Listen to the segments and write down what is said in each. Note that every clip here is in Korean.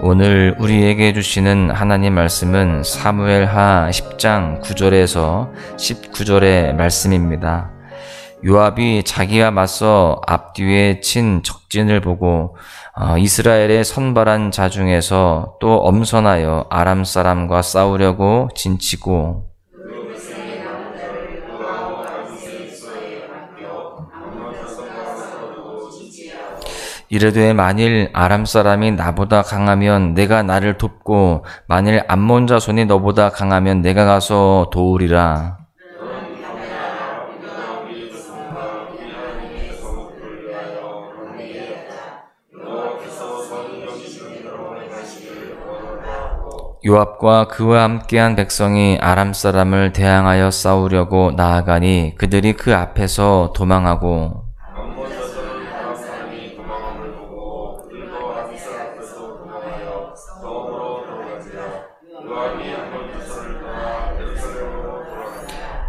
오늘 우리에게 주시는 하나님 말씀은 사무엘하 10장 9절에서 19절의 말씀입니다. 요압이 자기와 맞서 앞뒤에 친 적진을 보고 이스라엘의 선발한 자 중에서 또 엄선하여 아람 사람과 싸우려고 진치고 이르되 만일 아람 사람이 나보다 강하면 내가 나를 돕고 만일 암몬 자손이 너보다 강하면 내가 가서 도우리라. 요압과 그와 함께한 백성이 아람 사람을 대항하여 싸우려고 나아가니 그들이 그 앞에서 도망하고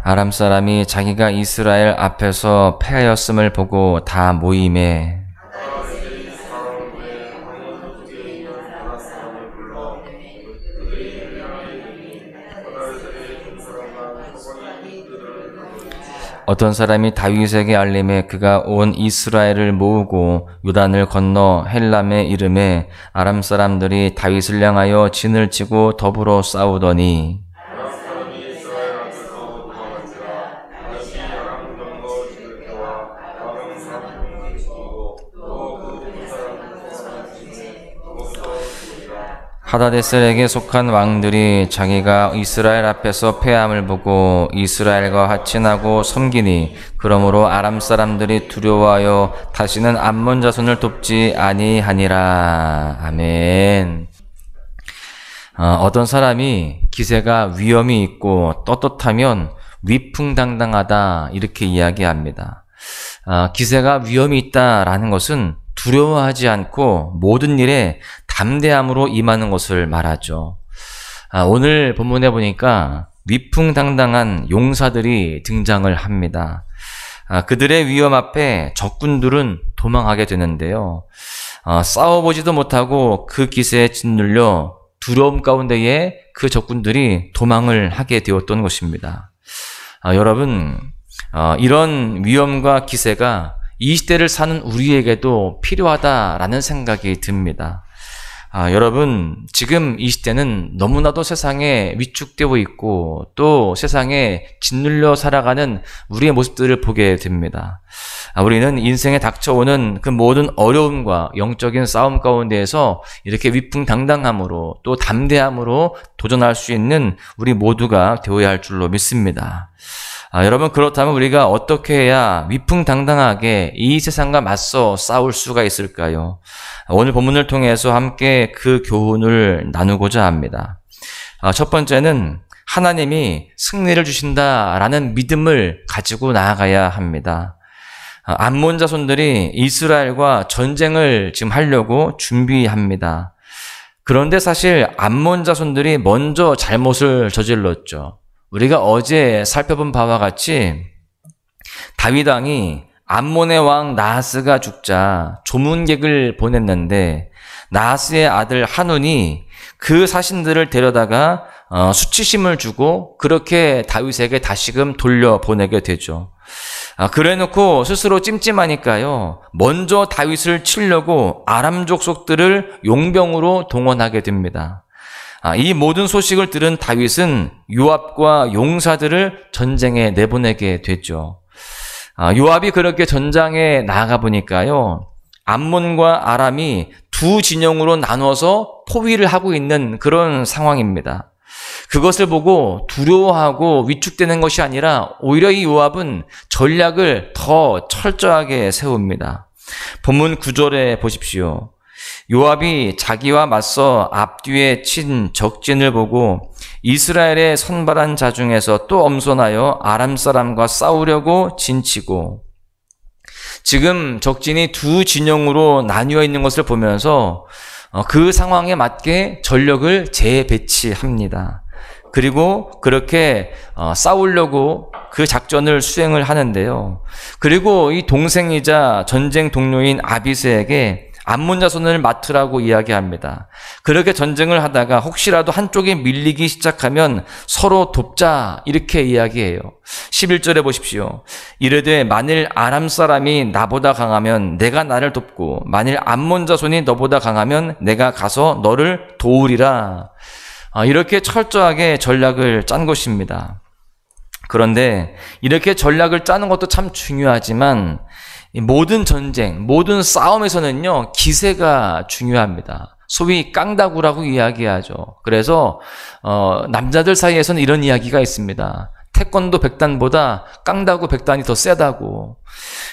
아람 사람이 자기가 이스라엘 앞에서 패하였음을 보고 다 모임에 어떤 사람이 다윗에게 알림해 그가 온 이스라엘을 모으고 요단을 건너 헬람에 이르매 아람 사람들이 다윗을 향하여 진을 치고 더불어 싸우더니 하다데셀에게 속한 왕들이 자기가 이스라엘 앞에서 패함을 보고 이스라엘과 하친하고 섬기니 그러므로 아람 사람들이 두려워하여 다시는 암몬 자손을 돕지 아니하니라. 아멘. 어떤 사람이 기세가 위엄이 있고 떳떳하면 위풍당당하다 이렇게 이야기합니다. 기세가 위엄이 있다라는 것은 두려워하지 않고 모든 일에 담대함으로 임하는 것을 말하죠. 오늘 본문에 보니까 위풍당당한 용사들이 등장을 합니다. 그들의 위험 앞에 적군들은 도망하게 되는데요. 싸워보지도 못하고 그 기세에 짓눌려 두려움 가운데에 그 적군들이 도망을 하게 되었던 것입니다. 여러분, 이런 위험과 기세가 이 시대를 사는 우리에게도 필요하다라는 생각이 듭니다. 여러분, 지금 이 시대는 너무나도 세상에 위축되어 있고 또 세상에 짓눌려 살아가는 우리의 모습들을 보게 됩니다. 우리는 인생에 닥쳐오는 그 모든 어려움과 영적인 싸움 가운데에서 이렇게 위풍당당함으로 또 담대함으로 도전할 수 있는 우리 모두가 되어야 할 줄로 믿습니다. 여러분, 그렇다면 우리가 어떻게 해야 위풍당당하게 이 세상과 맞서 싸울 수가 있을까요? 오늘 본문을 통해서 함께 그 교훈을 나누고자 합니다. 첫 번째는 하나님이 승리를 주신다라는 믿음을 가지고 나아가야 합니다. 암몬 자손들이 이스라엘과 전쟁을 지금 하려고 준비합니다. 그런데 사실 암몬 자손들이 먼저 잘못을 저질렀죠. 우리가 어제 살펴본 바와 같이 다윗 왕이 암몬의 왕 나하스가 죽자 조문객을 보냈는데 나하스의 아들 한운이 그 사신들을 데려다가 수치심을 주고 그렇게 다윗에게 다시금 돌려보내게 되죠. 그래놓고 스스로 찜찜하니까요, 먼저 다윗을 치려고 아람 족속들을 용병으로 동원하게 됩니다. 이 모든 소식을 들은 다윗은 요압과 용사들을 전쟁에 내보내게 됐죠. 요압이 그렇게 전장에 나아가 보니까요, 암몬과 아람이 두 진영으로 나눠서 포위를 하고 있는 그런 상황입니다. 그것을 보고 두려워하고 위축되는 것이 아니라 오히려 이 요압은 전략을 더 철저하게 세웁니다. 본문 9절에 보십시오. 요압이 자기와 맞서 앞뒤에 친 적진을 보고 이스라엘의 선발한 자 중에서 또 엄선하여 아람 사람과 싸우려고 진치고, 지금 적진이 두 진영으로 나뉘어 있는 것을 보면서 그 상황에 맞게 전력을 재배치합니다. 그리고 그렇게 싸우려고 그 작전을 수행을 하는데요. 그리고 이 동생이자 전쟁 동료인 아비스에게 암몬 자손을 맡으라고 이야기합니다. 그렇게 전쟁을 하다가 혹시라도 한쪽에 밀리기 시작하면 서로 돕자 이렇게 이야기해요. 11절에 보십시오. 이르되 만일 아람 사람이 나보다 강하면 내가 나를 돕고 만일 암몬 자손이 너보다 강하면 내가 가서 너를 도우리라. 이렇게 철저하게 전략을 짠 것입니다. 그런데 이렇게 전략을 짜는 것도 참 중요하지만 모든 전쟁, 모든 싸움에서는요, 기세가 중요합니다. 소위 깡다구라고 이야기하죠. 그래서 남자들 사이에서는 이런 이야기가 있습니다. 태권도 100단보다 깡다구 100단이 더 세다고.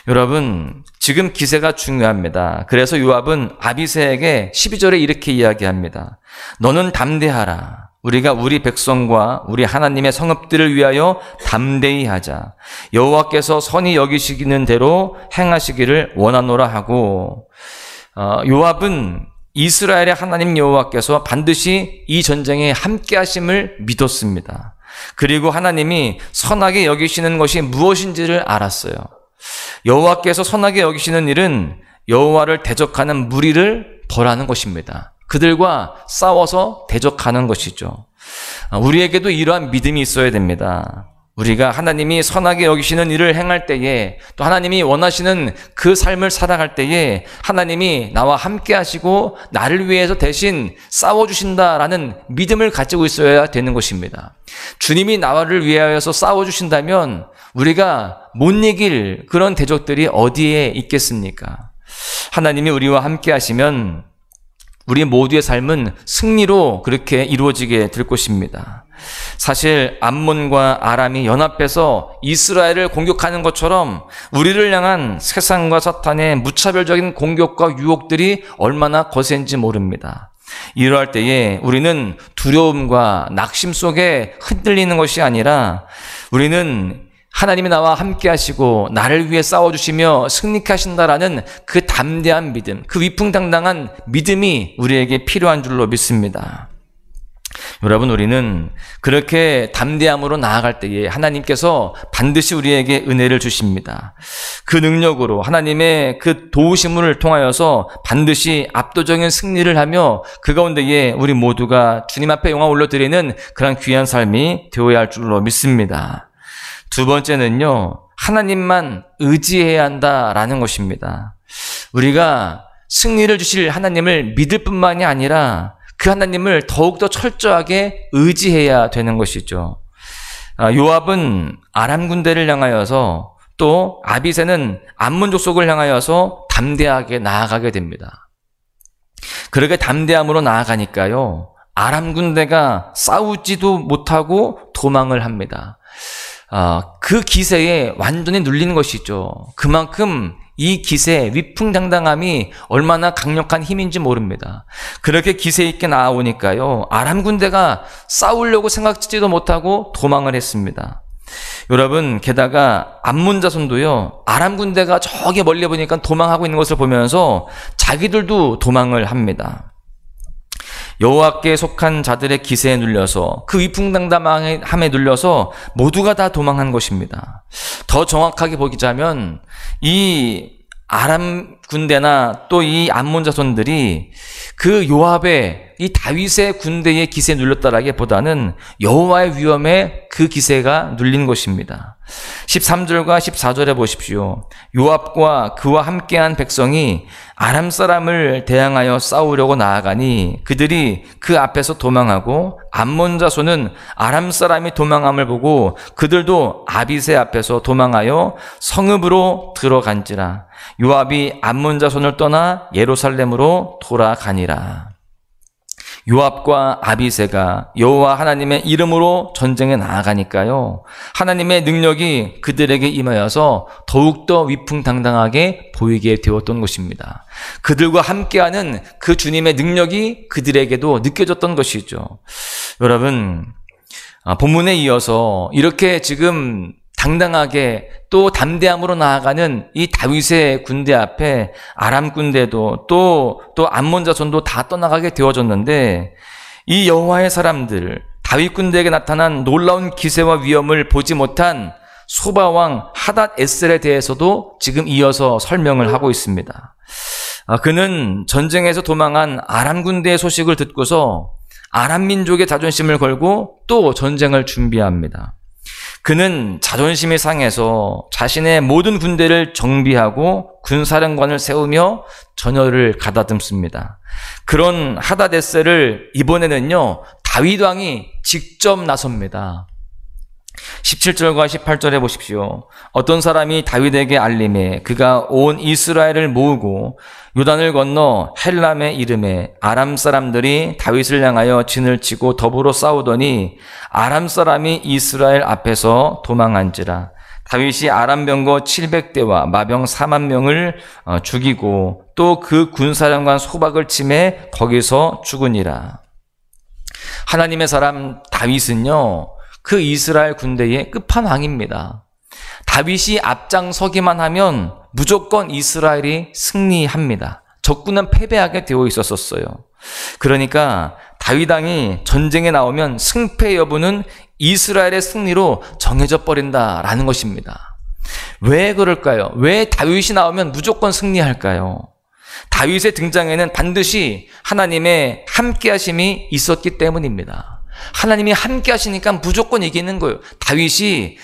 여러분, 지금 기세가 중요합니다. 그래서 요압은 아비새에게 12절에 이렇게 이야기합니다. 너는 담대하라. 우리가 우리 백성과 우리 하나님의 성읍들을 위하여 담대히 하자. 여호와께서 선히 여기시기는 대로 행하시기를 원하노라 하고, 요압은 이스라엘의 하나님 여호와께서 반드시 이 전쟁에 함께 하심을 믿었습니다. 그리고 하나님이 선하게 여기시는 것이 무엇인지를 알았어요. 여호와께서 선하게 여기시는 일은 여호와를 대적하는 무리를 벌하는 것입니다. 그들과 싸워서 대적하는 것이죠. 우리에게도 이러한 믿음이 있어야 됩니다. 우리가 하나님이 선하게 여기시는 일을 행할 때에 또 하나님이 원하시는 그 삶을 살아갈 때에 하나님이 나와 함께 하시고 나를 위해서 대신 싸워주신다라는 믿음을 가지고 있어야 되는 것입니다. 주님이 나를 위하여서 싸워주신다면 우리가 못 이길 그런 대적들이 어디에 있겠습니까? 하나님이 우리와 함께 하시면 우리 모두의 삶은 승리로 그렇게 이루어지게 될 것입니다. 사실 암몬과 아람이 연합해서 이스라엘을 공격하는 것처럼 우리를 향한 세상과 사탄의 무차별적인 공격과 유혹들이 얼마나 거센지 모릅니다. 이러할 때에 우리는 두려움과 낙심 속에 흔들리는 것이 아니라 우리는 하나님이 나와 함께 하시고 나를 위해 싸워주시며 승리케 하신다라는 그 담대한 믿음, 그 위풍당당한 믿음이 우리에게 필요한 줄로 믿습니다. 여러분, 우리는 그렇게 담대함으로 나아갈 때에 하나님께서 반드시 우리에게 은혜를 주십니다. 그 능력으로 하나님의 그 도우심을 통하여서 반드시 압도적인 승리를 하며 그 가운데에 우리 모두가 주님 앞에 영광 올려드리는 그런 귀한 삶이 되어야 할 줄로 믿습니다. 두 번째는요, 하나님만 의지해야 한다라는 것입니다. 우리가 승리를 주실 하나님을 믿을 뿐만이 아니라 그 하나님을 더욱더 철저하게 의지해야 되는 것이죠. 요압은 아람 군대를 향하여서 또 아비새는 암몬 족속을 향하여서 담대하게 나아가게 됩니다. 그렇게 담대함으로 나아가니까요, 아람 군대가 싸우지도 못하고 도망을 합니다. 그 기세에 완전히 눌리는 것이죠. 그만큼 이 기세, 위풍당당함이 얼마나 강력한 힘인지 모릅니다. 그렇게 기세 있게 나아오니까요, 아람 군대가 싸우려고 생각지도 못하고 도망을 했습니다. 여러분, 게다가 암몬 자손도요, 아람 군대가 저기 멀리 보니까 도망하고 있는 것을 보면서 자기들도 도망을 합니다. 여호와께 속한 자들의 기세에 눌려서 그 위풍당당함에 눌려서 모두가 다 도망한 것입니다. 더 정확하게 보자면 이 아람 군대나 또 이 암몬 자손들이 그 요압의 이 다윗의 군대의 기세에 눌렸다라기보다는 여호와의 위엄에 그 기세가 눌린 것입니다. 13절과 14절에 보십시오. 요압과 그와 함께한 백성이 아람 사람을 대항하여 싸우려고 나아가니 그들이 그 앞에서 도망하고 암몬 자손은 아람 사람이 도망함을 보고 그들도 아비새 앞에서 도망하여 성읍으로 들어간지라. 요압이 암몬 자손을 떠나 예루살렘으로 돌아가니라. 요압과 아비새가 여호와 하나님의 이름으로 전쟁에 나아가니까요, 하나님의 능력이 그들에게 임하여서 더욱더 위풍당당하게 보이게 되었던 것입니다. 그들과 함께하는 그 주님의 능력이 그들에게도 느껴졌던 것이죠. 여러분, 본문에 이어서 이렇게 지금 당당하게 또 담대함으로 나아가는 이 다윗의 군대 앞에 아람 군대도 또 암몬 자손도 다 떠나가게 되어졌는데, 이 여호와의 사람들, 다윗 군대에게 나타난 놀라운 기세와 위엄을 보지 못한 소바왕 하닷 에셀에 대해서도 지금 이어서 설명을 하고 있습니다. 그는 전쟁에서 도망한 아람 군대의 소식을 듣고서 아람 민족의 자존심을 걸고 또 전쟁을 준비합니다. 그는 자존심이 상해서 자신의 모든 군대를 정비하고 군사령관을 세우며 전열을 가다듬습니다. 그런 하다데셀을 이번에는요, 다윗 왕이 직접 나섭니다. 17절과 18절에 보십시오. 어떤 사람이 다윗에게 알림해 그가 온 이스라엘을 모으고 요단을 건너 헬람에 이름에 아람 사람들이 다윗을 향하여 진을 치고 더불어 싸우더니 아람 사람이 이스라엘 앞에서 도망한지라. 다윗이 아람 병거 700대와 마병 4만 명을 죽이고 또 그 군사령관 소박을 치매 거기서 죽으니라. 하나님의 사람 다윗은요, 그 이스라엘 군대의 끝판왕입니다. 다윗이 앞장서기만 하면 무조건 이스라엘이 승리합니다. 적군은 패배하게 되어 있었어요. 그러니까 다윗 왕이 전쟁에 나오면 승패 여부는 이스라엘의 승리로 정해져 버린다라는 것입니다. 왜 그럴까요? 왜 다윗이 나오면 무조건 승리할까요? 다윗의 등장에는 반드시 하나님의 함께하심이 있었기 때문입니다. 하나님이 함께 하시니까 무조건 이기는 거예요. 다윗이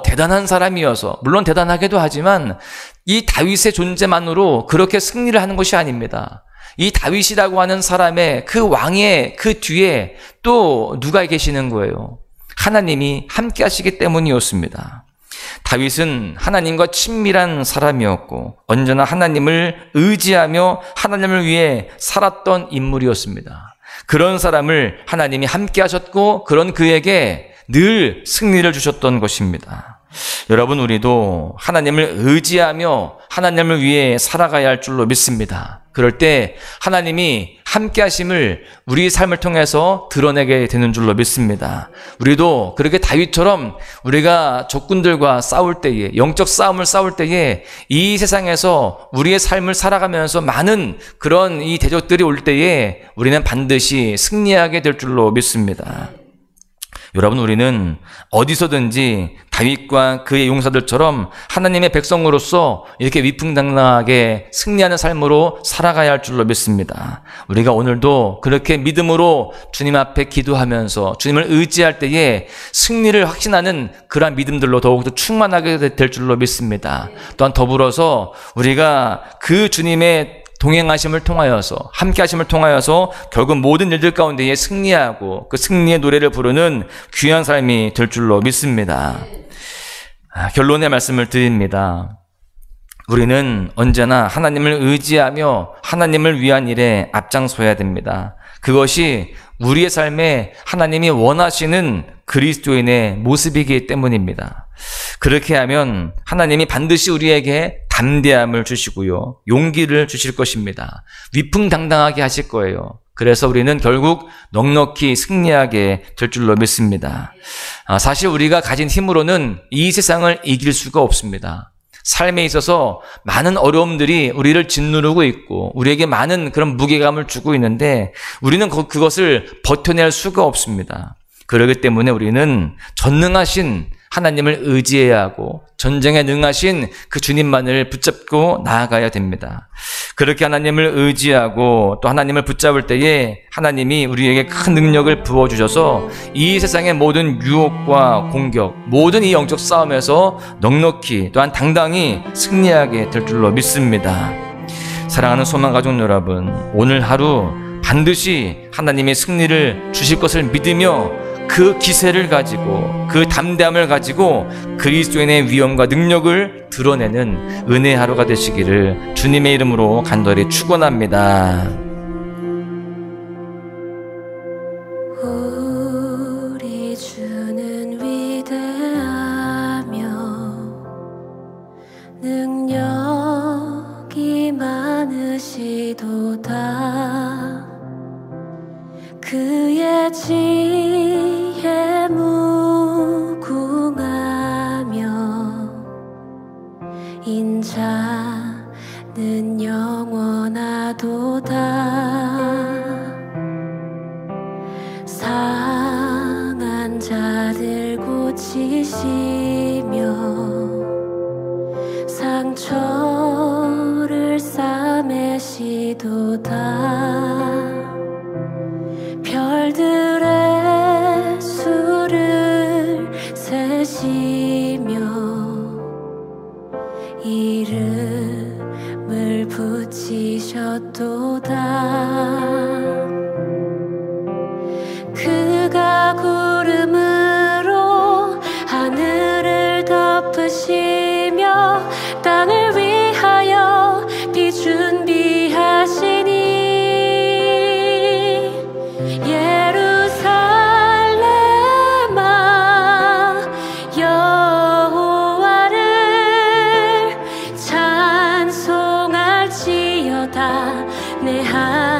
대단한 사람이어서, 물론 대단하기도 하지만 이 다윗의 존재만으로 그렇게 승리를 하는 것이 아닙니다. 이 다윗이라고 하는 사람의 그 왕의 그 뒤에 또 누가 계시는 거예요? 하나님이 함께 하시기 때문이었습니다. 다윗은 하나님과 친밀한 사람이었고 언제나 하나님을 의지하며 하나님을 위해 살았던 인물이었습니다. 그런 사람을 하나님이 함께 하셨고 그런 그에게 늘 승리를 주셨던 것입니다. 여러분, 우리도 하나님을 의지하며 하나님을 위해 살아가야 할 줄로 믿습니다. 그럴 때 하나님이 함께 하심을 우리 삶을 통해서 드러내게 되는 줄로 믿습니다. 우리도 그렇게 다윗처럼 우리가 적군들과 싸울 때에, 영적 싸움을 싸울 때에 이 세상에서 우리의 삶을 살아가면서 많은 그런 이 대적들이 올 때에 우리는 반드시 승리하게 될 줄로 믿습니다. 여러분, 우리는 어디서든지 다윗과 그의 용사들처럼 하나님의 백성으로서 이렇게 위풍당당하게 승리하는 삶으로 살아가야 할 줄로 믿습니다. 우리가 오늘도 그렇게 믿음으로 주님 앞에 기도하면서 주님을 의지할 때에 승리를 확신하는 그러한 믿음들로 더욱더 충만하게 될 줄로 믿습니다. 또한 더불어서 우리가 그 주님의 동행하심을 통하여서, 함께 하심을 통하여서 결국 모든 일들 가운데에 승리하고 그 승리의 노래를 부르는 귀한 삶이 될 줄로 믿습니다. 결론의 말씀을 드립니다. 우리는 언제나 하나님을 의지하며 하나님을 위한 일에 앞장서야 됩니다. 그것이 우리의 삶에 하나님이 원하시는 그리스도인의 모습이기 때문입니다. 그렇게 하면 하나님이 반드시 우리에게 담대함을 주시고요, 용기를 주실 것입니다. 위풍당당하게 하실 거예요. 그래서 우리는 결국 넉넉히 승리하게 될 줄로 믿습니다. 사실 우리가 가진 힘으로는 이 세상을 이길 수가 없습니다. 삶에 있어서 많은 어려움들이 우리를 짓누르고 있고 우리에게 많은 그런 무게감을 주고 있는데 우리는 그것을 버텨낼 수가 없습니다. 그렇기 때문에 우리는 전능하신 하나님을 의지해야 하고 전쟁에 능하신 그 주님만을 붙잡고 나아가야 됩니다. 그렇게 하나님을 의지하고 또 하나님을 붙잡을 때에 하나님이 우리에게 큰 능력을 부어주셔서 이 세상의 모든 유혹과 공격, 모든 이 영적 싸움에서 넉넉히 또한 당당히 승리하게 될 줄로 믿습니다. 사랑하는 소망가족 여러분, 오늘 하루 반드시 하나님의 승리를 주실 것을 믿으며 그 기세를 가지고 그 담대함을 가지고 그리스도인의 위엄과 능력을 드러내는 은혜의 하루가 되시기를 주님의 이름으로 간절히 축원합니다. 우리 주는 위대하며 능력이 많으시도다. 그의 지혜 무궁하며 인자는 영원하도다. 상한 자들 고치시며 상처를 싸매시 하셨도다. 그가 구름으로 하늘을 덮으시며 땅을 위하여 비 준비하시니 예루살렘아 여호와를 찬송할지어다. 내 하나님